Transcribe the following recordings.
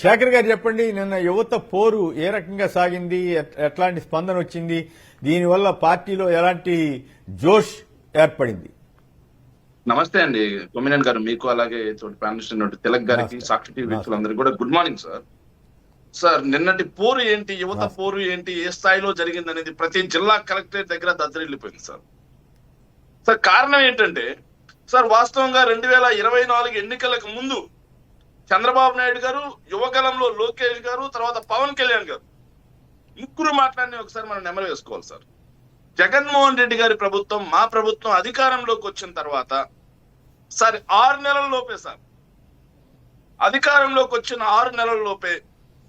శేఖర్ గారు చెప్పండి, నిన్న యువత పోరు ఏ రకంగా సాగింది, ఎట్లాంటి స్పందన వచ్చింది, దీనివల్ల పార్టీలో ఎలాంటి జోష్ ఏర్పడింది? నమస్తే అండి కొమ్మినేని గారు, మీకు అలాగే తోటి ప్యానలిస్ట్ తిలక్ గారికి, సాక్షి టీవీ వ్యక్తులందరికీ కూడా గుడ్ మార్నింగ్ సార్. సార్, నిన్నటి పోరు ఏంటి, యువత పోరు ఏంటి, ఏ స్థాయిలో జరిగింది అనేది ప్రతి జిల్లా కలెక్టరేట్ దగ్గర దద్దరిల్లిపోయింది సార్. సార్, కారణం ఏంటంటే సార్, వాస్తవంగా 2024 ఎన్నికలకు ముందు చంద్రబాబు నాయుడు గారు, యువగలంలో లోకేష్ గారు, తర్వాత పవన్ కళ్యాణ్ గారు ముగ్గురు మాట్లాడిన ఒకసారి మనం నెమరు వేసుకోవాలి సార్. జగన్మోహన్ రెడ్డి గారి ప్రభుత్వం, మా ప్రభుత్వం అధికారంలోకి వచ్చిన తర్వాత సార్ 6 నెలల లోపే సార్, అధికారంలోకి వచ్చిన 6 నెలల లోపే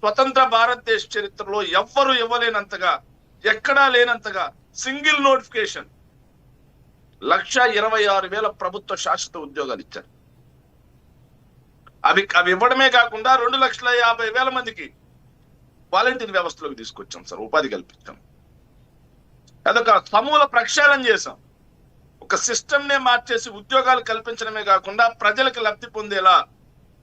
స్వతంత్ర భారతదేశ చరిత్రలో ఎవ్వరు ఇవ్వలేనంతగా, ఎక్కడా లేనంతగా సింగిల్ నోటిఫికేషన్ 1,26,000 ప్రభుత్వ శాశ్వత ఉద్యోగాలు ఇచ్చారు. అవి ఇవ్వడమే కాకుండా 2,50,000 మందికి వాలంటీర్ వ్యవస్థలోకి తీసుకొచ్చాం సార్, ఉపాధి కల్పించాం. అదొక సమూల ప్రక్షాళన చేశాం. ఒక సిస్టమ్ నే మార్చేసి ఉద్యోగాలు కల్పించడమే కాకుండా ప్రజలకు లబ్ధి పొందేలా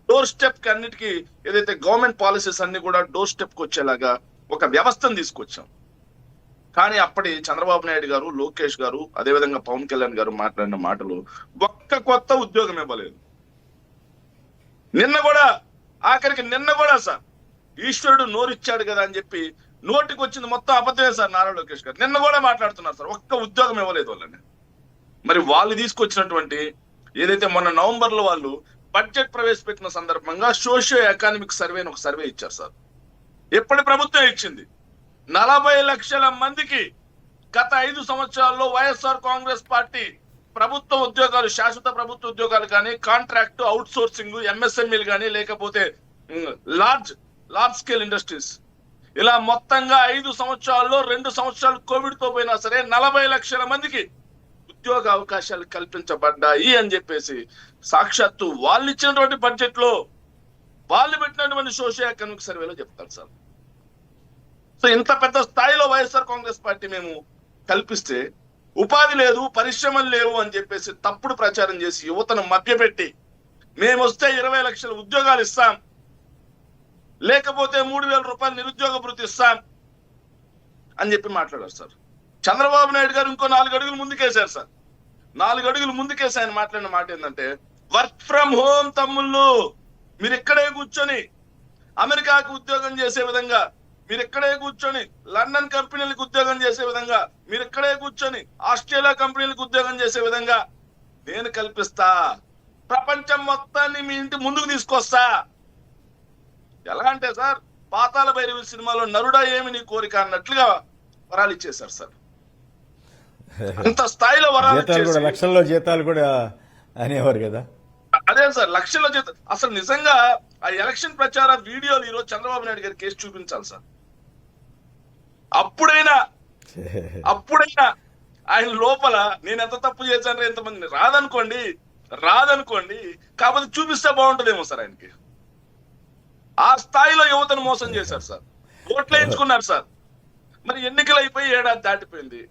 డోర్ స్టెప్ కి అన్నిటికీ ఏదైతే గవర్నమెంట్ పాలసీస్ అన్ని కూడా డోర్ స్టెప్ కి వచ్చేలాగా ఒక వ్యవస్థను తీసుకొచ్చాం. కానీ అప్పటి చంద్రబాబు నాయుడు గారు, లోకేష్ గారు, అదేవిధంగా పవన్ కళ్యాణ్ గారు మాట్లాడిన మాటలు ఒక్క కొత్త ఉద్యోగం ఇవ్వలేదు. నిన్న కూడా సార్, ఈశ్వరుడు నోరిచ్చాడు కదా అని చెప్పి నోటికి వచ్చింది మొత్తం అబద్ధమే సార్. నారా లోకేష్ గారు నిన్న కూడా మాట్లాడుతున్నారు సార్, ఒక్క ఉద్యోగం ఇవ్వలేదు వాళ్ళని. మరి వాళ్ళు తీసుకొచ్చినటువంటి ఏదైతే మొన్న నవంబర్ లో వాళ్ళు బడ్జెట్ ప్రవేశపెట్టిన సందర్భంగా సోషియో ఎకానమిక్ సర్వేని ఒక సర్వే ఇచ్చారు సార్. ఎప్పటి ప్రభుత్వం ఇచ్చింది? 40 లక్షల మందికి గత 5 సంవత్సరాల్లో వైఎస్ఆర్ కాంగ్రెస్ పార్టీ ప్రభుత్వ ఉద్యోగాలు, శాశ్వత ప్రభుత్వ ఉద్యోగాలు కానీ, కాంట్రాక్ట్, అవుట్ సోర్సింగ్, ఎంఎస్ఎంఈలు కానీ, లేకపోతే లార్జ్ స్కేల్ ఇండస్ట్రీస్, ఇలా మొత్తంగా 5 సంవత్సరాల్లో 2 సంవత్సరాలు కోవిడ్ తో పోయినా సరే 40 లక్షల మందికి ఉద్యోగ అవకాశాలు కల్పించబడ్డాయి అని చెప్పేసి సాక్షాత్తు వాళ్ళు ఇచ్చినటువంటి బడ్జెట్ లో వాళ్ళు పెట్టినటువంటి సోషియో ఎకనామిక్ సర్వేలో చెప్తారు సార్. సో ఇంత పెద్ద స్థాయిలో వైఎస్ఆర్ కాంగ్రెస్ పార్టీ మేము కల్పిస్తే ఉపాధి లేదు, పరిశ్రమలు లేవు అని చెప్పేసి తప్పుడు ప్రచారం చేసి యువతను మభ్యపెట్టి మేము వస్తే 20 లక్షల ఉద్యోగాలు ఇస్తాం, లేకపోతే 3,000 రూపాయలు నిరుద్యోగ భృతి ఇస్తాం అని చెప్పి మాట్లాడారు సార్. చంద్రబాబు నాయుడు గారు ఇంకో 4 అడుగులు ముందుకేశారు సార్. 4 అడుగులు ముందుకేసి ఆయన మాట్లాడిన మాట ఏంటంటే, వర్క్ ఫ్రమ్ హోమ్ తమ్ముళ్ళు, మీరు ఇక్కడే కూర్చొని అమెరికాకు ఉద్యోగం చేసే విధంగా, మీరు ఇక్కడే కూర్చొని లండన్ కంపెనీలకు ఉద్యోగం చేసే విధంగా, మీరు ఇక్కడే కూర్చొని ఆస్ట్రేలియా కంపెనీలకు ఉద్యోగం చేసే విధంగా నేను కల్పిస్తా, ప్రపంచం మొత్తాన్ని మీ ఇంటి ముందుకు తీసుకొస్తా. ఎలా అంటే సార్, పాతాళ భైరవి సినిమాలో నరుడా ఏమి నీ కోరిక అన్నట్లుగా వరాలు ఇచ్చేశారు సార్. అంత స్థాయిలో వరాలు, లక్షల్లో జీతాలు కూడా అనేవారు కదా. అదే సార్, లక్షల జీతం. అసలు నిజంగా ఆ ఎలక్షన్ ప్రచార వీడియోలు ఈరోజు చంద్రబాబు నాయుడు గారి కేసు చూపించాలి సార్. అప్పుడైనా ఆయన లోపల నేను ఎంత తప్పు చేశాను, ఎంతమంది రాదనుకోండి కాకపోతే చూపిస్తే బాగుంటుందేమో సార్. ఆయనకి ఆ స్థాయిలో యువతను మోసం చేశారు సార్, ఓట్లు వేయించుకున్నారు సార్. మరి ఎన్నికలు అయిపోయి 1 ఏడాది దాటిపోయింది,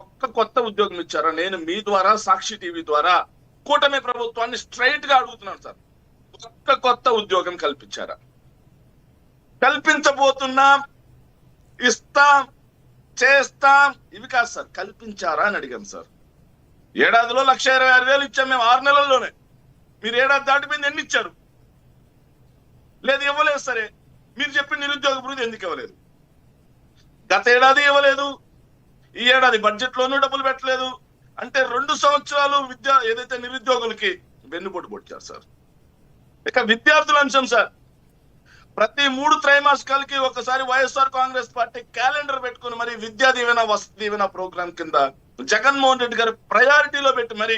ఒక్క కొత్త ఉద్యోగం ఇచ్చారా? నేను మీ ద్వారా, సాక్షి టీవీ ద్వారా కూటమి ప్రభుత్వాన్ని స్ట్రైట్ గా అడుగుతున్నాను సార్, ఒక్క కొత్త ఉద్యోగం కల్పించారా? కల్పించబోతున్నాం, ఇస్తాం, చేస్తాం, ఇవి కాదు సార్, కల్పించారా అని అడిగాను సార్. ఏడాదిలో 1,26,000 ఇచ్చాం మేము 6 నెలల్లోనే. మీరు ఏడాది దాటిపోయింది, ఎన్ని ఇచ్చారు? లేదు, ఇవ్వలేదు. సరే, మీరు చెప్పిన నిరుద్యోగ భృతి ఎందుకు ఇవ్వలేదు? గత ఏడాది ఇవ్వలేదు, ఈ ఏడాది బడ్జెట్ లోనూ డబ్బులు పెట్టలేదు. అంటే 2 సంవత్సరాలు ఏదైతే నిరుద్యోగులకి వెన్నుపోటు పొడిచారు సార్. ఇక విద్యార్థుల అంశం సార్, ప్రతి 3 త్రైమాసికాలకి ఒకసారి వైఎస్ఆర్ కాంగ్రెస్ పార్టీ క్యాలెండర్ పెట్టుకుని మరి విద్యా దీవెన, వసతి దీవెన ప్రోగ్రాం కింద జగన్మోహన్ రెడ్డి గారు ప్రయారిటీలో పెట్టి మరి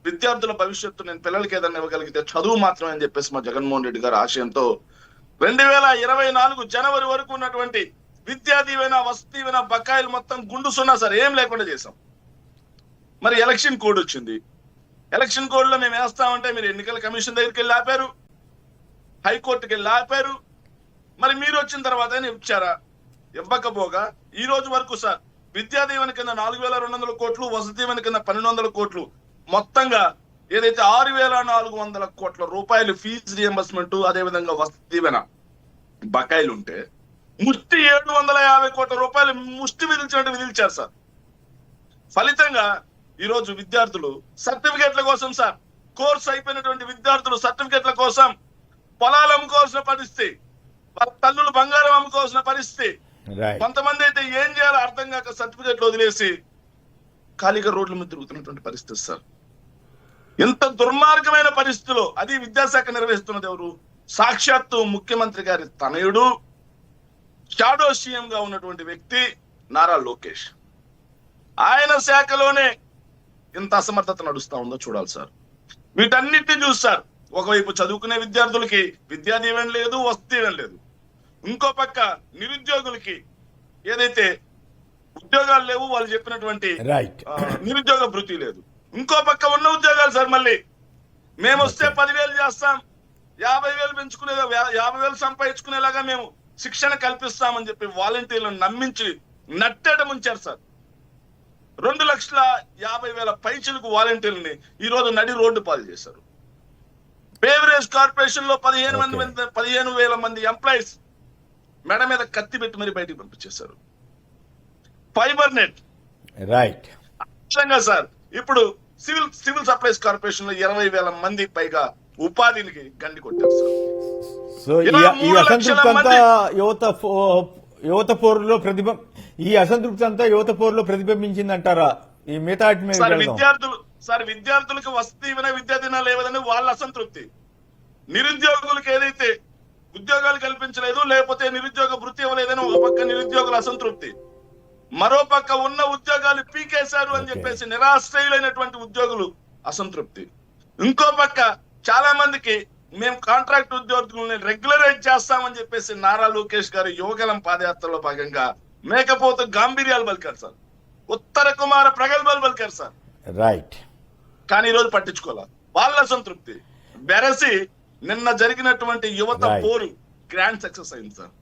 విద్యార్థుల భవిష్యత్తు, నేను పిల్లలకి ఏదైనా ఇవ్వగలిగితే చదువు మాత్రమే అని చెప్పేసి మా జగన్మోహన్ రెడ్డి గారి ఆశయంతో 2024 జనవరి వరకు ఉన్నటువంటి విద్యా దీవెన, వసతి దీవెన బకాయిలు మొత్తం గుండు సున్నా సార్, ఏం లేకుండా చేశాం. మరి ఎలక్షన్ కోడ్ వచ్చింది, ఎలక్షన్ కోడ్ లో మేము వేస్తామంటే మీరు ఎన్నికల కమిషన్ దగ్గరికి వెళ్ళి ఆపారు, హైకోర్టుకి వెళ్ళి ఆపారు. మరి మీరు వచ్చిన తర్వాత ఇచ్చారా? ఇవ్వకపోగా ఈ రోజు వరకు సార్ విద్యా దీవెన కింద 4,200 కోట్లు, వసతి దీవెన కింద 1,200 కోట్లు, మొత్తంగా ఏదైతే 6,400 కోట్ల రూపాయలు ఫీజు రియంబర్స్మెంట్, అదేవిధంగా వసతి దీవెన బకాయిలు ఉంటే ముష్టి 750 కోట్ల రూపాయలు ముష్టి విధించినట్టు విధించారు సార్. ఫలితంగా ఈరోజు విద్యార్థులు సర్టిఫికెట్ల కోసం సార్, కోర్సు అయిపోయినటువంటి విద్యార్థులు సర్టిఫికెట్ల కోసం పొలాలు అమ్ముకోవాల్సిన పరిస్థితి, వాళ్ళ తల్లులు బంగారం అమ్ముకోవాల్సిన పరిస్థితి. కొంతమంది అయితే ఏం చేయాలో అర్థం కాక సర్టిఫికెట్లు వదిలేసి ఖాళీగా రోడ్ల మీద తిరుగుతున్నటువంటి పరిస్థితి సార్. ఎంత దుర్మార్గమైన పరిస్థితిలో అది విద్యాశాఖ నిర్వహిస్తున్నది ఎవరు? సాక్షాత్తు ముఖ్యమంత్రి గారి తనయుడు, షాడో సీఎం గా ఉన్నటువంటి వ్యక్తి నారా లోకేష్. ఆయన శాఖలోనే ఇంత అసమర్థత నడుస్తా ఉందో చూడాలి సార్. వీటన్నిటిని చూస్తారు. ఒకవైపు చదువుకునే విద్యార్థులకి విద్యా దీవెన లేదు, వసతి దీవెన లేదు. ఇంకో పక్క నిరుద్యోగులకి ఏదైతే ఉద్యోగాలు లేవు, వాళ్ళు చెప్పినటువంటి నిరుద్యోగ భృతి లేదు. ఇంకో పక్క ఉన్న ఉద్యోగాలు సార్, మళ్ళీ మేము వస్తే 10,000 చేస్తాం, 50,000 పెంచుకునే 50,000 సంపాదించుకునేలాగా మేము శిక్షణ కల్పిస్తామని చెప్పి వాలంటీర్లను నమ్మించి నట్టేట ముంచారు సార్. 2,50,000 పైచలకు వాలంటీర్లని ఈ రోజు నడి రోడ్డు పాలు చేశారు. బేవరేజ్ కార్పొరేషన్ లో 15,000 మంది ఎంప్లాయీస్ మెడ మీద కత్తి పెట్టి మరి బయటికి పంపించేశారు. Fibre net right sir. ఇప్పుడు సివిల్ సప్లైస్ కార్పొరేషన్ లో 20,000 మంది పైగా ఉపాధికి గండి కొట్టారు సార్. సో ఈ అసంతృప్తి అంతా యువత పోరులో ప్రతిబింబించిందంటారా? ఈ మిగతా విద్యార్థులకు వసతి విద్యా దినాలు లేవదని వాళ్ళ అసంతృప్తి, నిరుద్యోగులకు ఏదైతే ఉద్యోగాలు కల్పించలేదు, లేకపోతే నిరుద్యోగ వృత్తి ఇవ్వలేదని ఒక పక్క నిరుద్యోగుల అసంతృప్తి, మరో పక్క ఉన్న ఉద్యోగాలు పీకేశారు అని చెప్పేసి నిరాశ్రయులైనటువంటి ఉద్యోగులు అసంతృప్తి. ఇంకో పక్క చాలా మందికి మేము కాంట్రాక్ట్ ఉద్యోగులను రెగ్యులరైజ్ చేస్తామని చెప్పేసి నారా లోకేష్ గారు యువగలం పాదయాత్రలో భాగంగా మేకపోతు గాంభీర్యాలు పలికారు సార్, ఉత్తర కుమార ప్రగల్భాలు పలికారు సార్. రైట్. కానీ ఈ రోజు పట్టించుకోవాలి. వాళ్ళ అసంతృప్తి బెరసి నిన్న జరిగినటువంటి యువత పోరు గ్రాండ్ సక్సెస్ అయింది సార్.